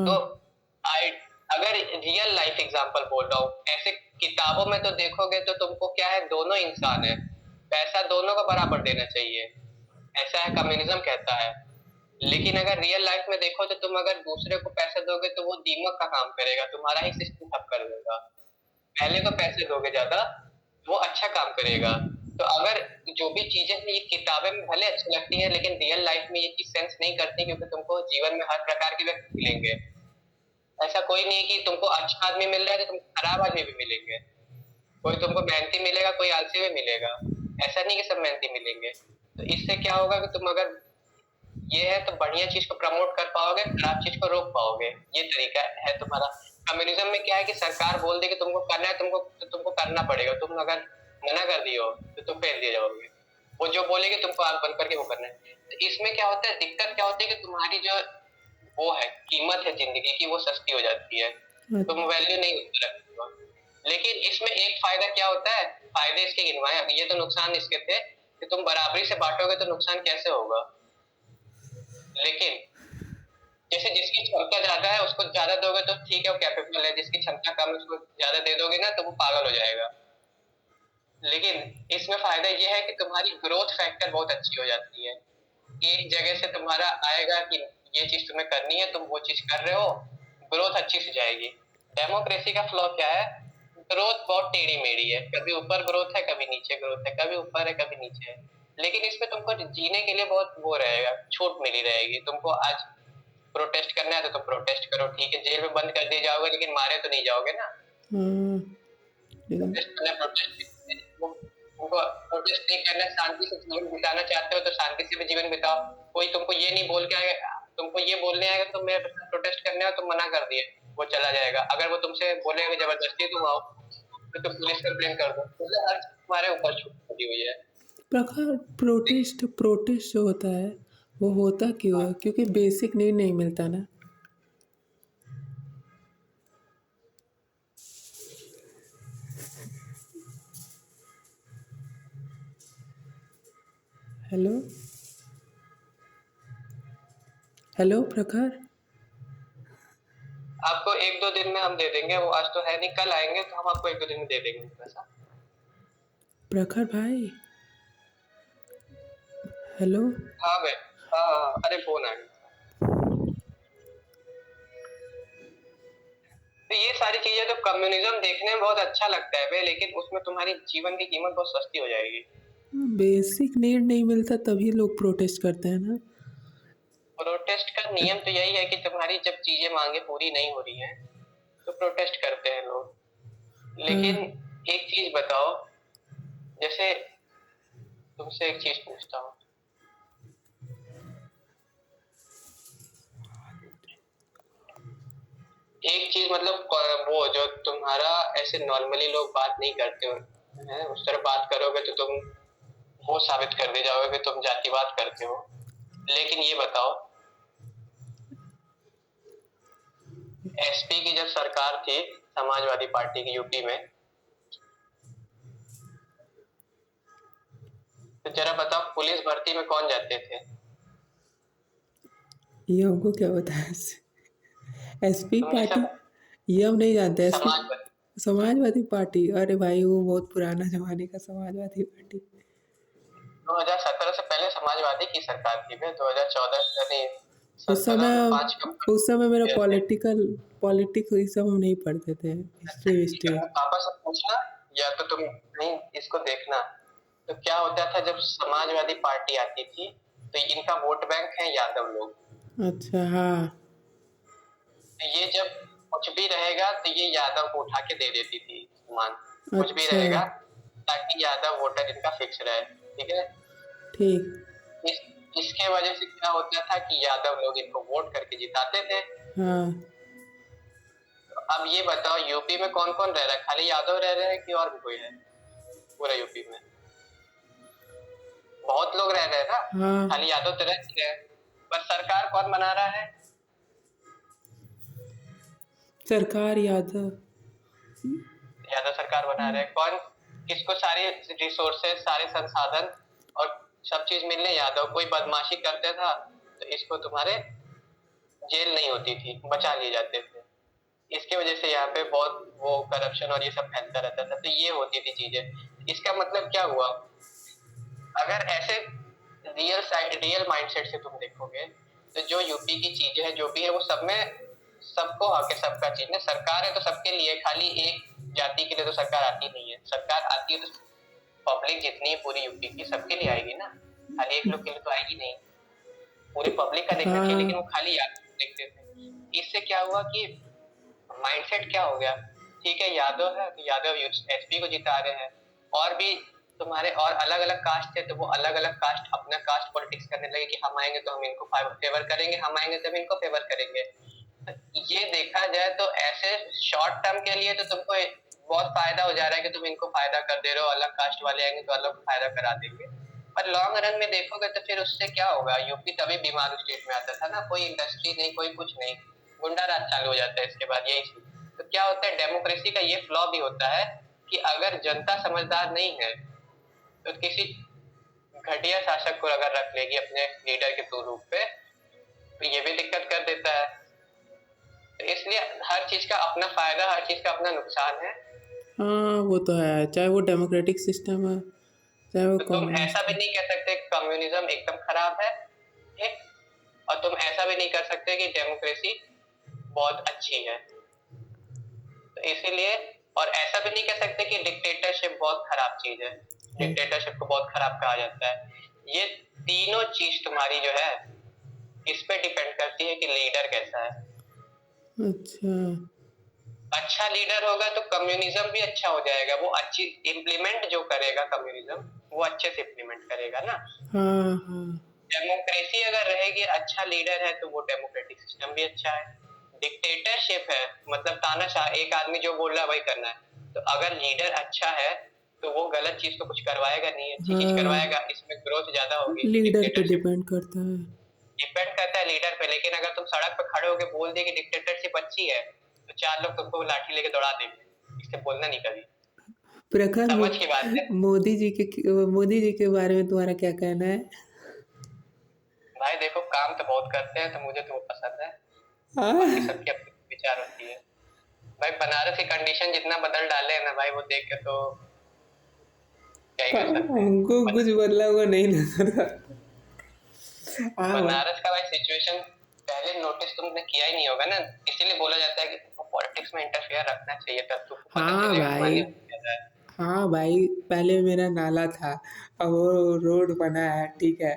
तो अगर रियल लाइफ एग्जांपल बोल रहा हूँ, ऐसे किताबों में तो देखोगे तो तुमको क्या है, दोनों इंसान है, पैसा दोनों को बराबर देना चाहिए, ऐसा है कम्युनिज्म कहता है। लेकिन अगर रियल लाइफ में देखो तो तुम अगर दूसरे को पैसे दोगे तो वो दीमक का काम करेगा, तुम्हारा ही सिस्टम ठप कर देगा। पहले को पैसे दोगे ज्यादा, वो अच्छा काम करेगा। तो अगर जो भी चीजें हैं ये किताबें में भले अच्छी लगती है, लेकिन रियल लाइफ में ये चीज सेंस नहीं करती, क्योंकि तुमको जीवन में हर प्रकार के व्यक्ति मिलेंगे, ऐसा कोई नहीं है कि तुमको अच्छा आदमी मिल रहा है तो तुमको खराब आदमी भी मिलेंगे। कोई तुमको मेहनती मिलेगा, कोई आलसी भी मिलेगा। ऐसा नहीं कि सब मेहनती मिलेंगे। तो इससे क्या होगा कि तुम अगर ये है तो बढ़िया चीज को प्रमोट कर पाओगे, खराब चीज को रोक पाओगे। ये तरीका है तुम्हारा। कम्युनिज्म में क्या है कि सरकार बोल दे कि तुमको करना है, तुमको करना पड़ेगा। तुम अगर मना कर दियो तो तुम फेल दिए जाओगे। वो जो बोलेगी तुमको आग बंद करके वो करना है। तो इसमें क्या होता है, दिक्कत क्या होती है कि तुम्हारी जो वो है कीमत है जिंदगी की, वो सस्ती हो जाती है। तुम वैल्यू नहीं उतना रखते हो। लेकिन इसमें एक फायदा क्या होता है, फायदे इसके गिनवाए, ये तो नुकसान इसके थे कि तुम बराबरी से बांटोगे तो नुकसान कैसे होगा। लेकिन जैसे जिसकी क्षमता ज्यादा है उसको ज्यादा दोगे तो ठीक है, वो कैपेबल है। जिसकी क्षमता कम है उसको ज्यादा दे दोगे ना तो वो पागल हो जाएगा। लेकिन इसमें फायदा ये है कि तुम्हारी ग्रोथ फैक्टर बहुत अच्छी हो जाती है। एक जगह से तुम्हारा आएगा कि ये चीज तुम्हें करनी है, तुम वो चीज कर रहे हो, ग्रोथ अच्छी से जाएगी। डेमोक्रेसी का फ्लॉ क्या है, ग्रोथ बहुत टेढ़ी मेढ़ी है। कभी ऊपर ग्रोथ है, कभी नीचे ग्रोथ है, कभी ऊपर है, कभी नीचे है। लेकिन इसमें तुमको जीने के लिए बहुत वो रहेगा, छूट मिली रहेगी। तुमको आज प्रोटेस्ट करना है तो तुम प्रोटेस्ट करो, ठीक है। जेल में बंद कर दिए जाओगे लेकिन मारे तो नहीं जाओगे ना। प्रोटेस्ट करना, प्रोटेस्ट तुमको प्रोटेस्ट नहीं करना, शांति से जीवन बिताना चाहते हो तो शांति से भी जीवन बिताओ। कोई तुमको ये नहीं बोल के आएगा, तुमको ये बोलने आएगा तो मैं प्रोटेस्ट करने हो, तुम मना कर दिए, वो चला जाएगा। अगर वो तुमसे बोलेगा जबरदस्ती तुम आओ तो तुम पुलिस कंप्लेन कर दो। मतलब हर चीज तुम्हारे ऊपर छूट पड़ी हुई है। प्रखर प्रोटेस्ट प्रोटेस्ट जो होता है वो होता क्यों है? क्योंकि बेसिक नीड नहीं मिलता ना। हेलो हेलो प्रखर। आपको एक दो दिन में हम दे देंगे, वो आज तो है नहीं, कल आएंगे तो हम आपको एक दो दिन में दे देंगे पैसा। प्रखर भाई हेलो। हाँ भाई, हाँ हाँ हाँ, अरे फोन आ गया। तो ये सारी चीजें तो कम्युनिज्म देखने में बहुत अच्छा लगता है भाई, लेकिन उसमें तुम्हारी जीवन की कीमत बहुत सस्ती हो जाएगी। बेसिक नीड नहीं मिलता तभी लोग प्रोटेस्ट करते हैं ना। प्रोटेस्ट का नियम तो यही है कि तुम्हारी जब चीजें मांगे पूरी नहीं हो रही हैं तो प्रोटेस्ट करते हैं लोग। लेकिन हाँ, एक चीज बताओ, जैसे तुमसे एक चीज पूछता हूँ। एक चीज मतलब वो जो तुम्हारा ऐसे नॉर्मली लोग बात नहीं करते हो हैं, उस तरह बात करोगे तो तुम वो साबित कर दे जाओगे कि तुम जातिवाद करते हो। लेकिन ये बताओ, एसपी की जब सरकार थी, समाजवादी पार्टी की यूपी में, तो जरा बताओ पुलिस भर्ती में कौन जाते थे? ये हमको क्या बताया? एसपी तुम ये पार्टी? सब ये हम नहीं जानते। SP Samajwadi Samajwadi party? अरे भाई वो बहुत पुराना जमाने का समाजवादी पार्टी। 2017 से पहले समाजवादी की सरकार थी। 2014 यानी उस 17 समय में 5 कब उस समय मेरा थे? पॉलिटिक्स ये सब हम नहीं पढ़ते थे। हिस्ट्री ठीक है, विस्ट्री। पापा से पूछना या तो तुम नहीं इसको देखना। तो क्या होता था जब समाजवादी पार्टी आती थी तो इनका वोट बैंक है यादव लोग। अच्छा हाँ। तो ये जब कुछ भी रहेगा तो ये यादव को उठा के दे देती थी सामान। कुछ भी अच्छा रहेगा ताकि यादव वोटर इनका फिक्स रहे। ठीक है। ठीक। इस इसके वजह से क्या होता था कि यादव लोग इनको वोट करके जिताते थे। हाँ। तो अब ये बताओ यूपी में कौन कौन रह रहा है, खाली यादव रह रहे हैं कि और भी कोई है पूरा यूपी में? बहुत लोग रह रहे हैं ना, हाँ। खाली यादव तो रह नहीं रहे। पर सरकार कौन बना रहा है? सरकार यादव। यादव सरकार बना रहे हैं। कौन किसको सारे रिसोर्सेस, सारे संसाधन और सब चीज मिलने? यादव। कोई बदमाशी करते था तो इसको तुम्हारे जेल नहीं होती थी, बचा लिए जाते थे। इसके वजह से यहाँ पे बहुत वो करप्शन और ये सब फैलता रहता था। तो ये होती थी चीजें। इसका मतलब क्या हुआ, अगर ऐसे रियल माइंडसेट से तुम देखोगे तो जो यूपी की चीजें हैं जो भी है वो सब में सबको हक है, सबका चीज है। सरकार है तो सबके लिए, खाली एक जाति के लिए तो सरकार आती नहीं है। सरकार आती है तो पब्लिक जितनी है पूरी यूपी की सबके लिए आएगी ना, खाली एक लोग के लिए तो आएगी नहीं। पूरी पब्लिक का देखना चाहिए। हाँ लेकिन वो खाली याद देखते थे। इससे क्या हुआ कि माइंडसेट क्या हो गया, ठीक है यादव है तो यादव एसपी को जिता रहे हैं, और भी तुम्हारे और अलग अलग कास्ट थे तो वो अलग अलग कास्ट अपना कास्ट पॉलिटिक्स करने लगे कि हम आएंगे तो हम इनको फेवर करेंगे, हम आएंगे तो हम इनको फेवर करेंगे। तो ये देखा जाए तो ऐसे शॉर्ट टर्म के लिए तो तुमको बहुत फायदा हो जा रहा है कि तुम इनको फायदा कर दे रहे हो, अलग कास्ट वाले आएंगे तो अलग फायदा करा देंगे, पर लॉन्ग रन में देखोगे तो फिर उससे क्या होगा। यूपी तभी बीमारू स्टेट में आता था ना, कोई इंडस्ट्री नहीं, कोई कुछ नहीं, गुंडा राज चालू हो जाता है इसके बाद, यही चीज। तो क्या होता है, डेमोक्रेसी का ये फ्लॉ भी होता है कि अगर जनता समझदार नहीं है तो किसी घटिया शासक को अगर रख लेगी अपने लीडर के रूप पे तो ये भी दिक्कत कर देता है। तो इसलिए हर चीज का अपना फायदा, हर चीज का अपना नुकसान है। हाँ वो तो है, चाहे वो डेमोक्रेटिक सिस्टम है चाहे वो तो तुम कम्युनिस्ट ऐसा भी है। नहीं कह सकते कम्युनिज्म एकदम खराब है, ठीक, और तुम ऐसा भी नहीं कर सकते कि डेमोक्रेसी बहुत अच्छी है। तो इसीलिए, और ऐसा भी नहीं कह सकते कि डिक्टेटरशिप बहुत खराब चीज है, डिक्टेटरशिप को बहुत खराब कहा जाता है। ये तीनों चीज तुम्हारी जो है इस पे डिपेंड करती है कि लीडर कैसा है। अच्छा अच्छा लीडर होगा तो कम्युनिज्म भी अच्छा हो जाएगा, वो अच्छी इम्प्लीमेंट जो करेगा कम्युनिज्म वो अच्छे से इम्प्लीमेंट करेगा ना। हाँ हाँ डेमोक्रेसी अगर रहेगी, अच्छा लीडर है तो वो डेमोक्रेटिक सिस्टम भी अच्छा है। डिक्टेटरशिप है मतलब तानाशाह, एक आदमी जो बोल रहा है वही करना है, तो अगर लीडर अच्छा है तो वो गलत चीज तो कुछ करवाएगा नहीं, अच्छी चीज हाँ, करवाएगा, इसमें ग्रोथ ज्यादा होगी। लीडर पे डिक्टेटरशिप डिपेंड करता है। डिपेंड करता है लीडर पे, लेकिन अगर तुम सड़क पे खड़े होकर बोल दे कि डिक्टेटरशिप अच्छी है तो चार लोग तुमको लाठी लेके दौड़ा देंगे, इससे बोलना नहीं कभी। प्रखर समझ की बात है। मोदी जी के बारे में तुम्हारा क्या कहना है? भाई देखो काम तो बहुत करते हैं तो मुझे तो वो पसंद है, बाकी हाँ सबकी अपनी विचार होती है। भाई बनारस की कंडीशन जितना बदल डाले है ना भाई, वो देख के तो क्या ही कर सकते हैं। हमको कुछ बदला हुआ नहीं नजर आता। हाँ भाई बनारस का भाई सिचुएशन पहले नोटिस तुमने किया ही नहीं होगा ना, इसीलिए बोला जाता है कि तुमको पॉलिटिक्स में इंटरफेयर रखना चाहिए, तब तुमको पता हाँ चलेगा भाई तुम्हारी क्या है। हाँ भाई, पहले मेरा नाला था, अब वो रोड बना है, ठीक है।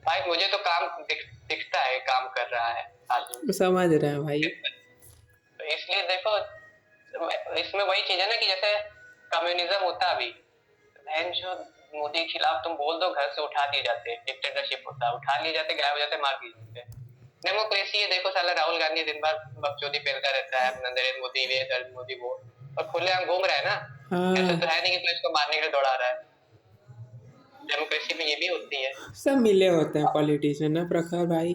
भाई मुझे तो काम दिखता है काम कर रहा है आदमी, समझ रहे हैं भाई। तो इसलिए देखो इसमें वही चीज है ना कि जैसे कम्युनिज्म होता अभी, बहन जो मोदी के खिलाफ तुम बोल दो घर से उठा दिए जाते, डिक्टेटरशिप होता उठा लिए जाते, गायब हो जाते, मार दिए जाते। डेमोक्रेसी है, देखो साला राहुल गांधी दिन भर बकचोदी पेलता रहता है, नरेंद्र मोदी ये नरेंद्र मोदी वो, और खुलेआम घूम रहा है ना, ऐसा तो हाँ है नहीं कि कोई इसको मारने के लिए दौड़ा रहा है। डेमोक्रेसी में ये भी होती है। सब मिले होते हैं पॉलिटिशियन ना प्रखर भाई।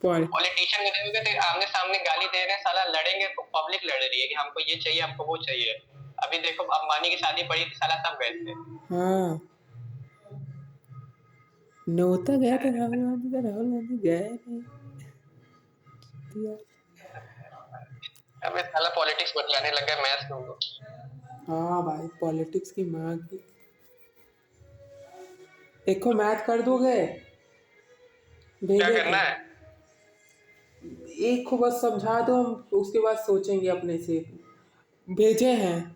पॉल पॉलिटिशियन को देखोगे तो आमने सामने गाली दे रहे हैं, साला लड़ेंगे, पब्लिक लड़ रही है कि हमको ये चाहिए हमको वो चाहिए। अभी देखो अंबानी की शादी पड़ी थी, साला सब गए थे। हाँ, नोता गया था राहुल गांधी का, राहुल गांधी गए नहीं दिया। अबे साला पॉलिटिक्स बतलाने लग गए मैथ्स में वो। हाँ भाई पॉलिटिक्स की माँ की। एक को मैथ कर दोगे, क्या भेजे करना थे। है? एक को बस समझा दो, हम उसके बाद सोचेंगे अपने से। भेजे हैं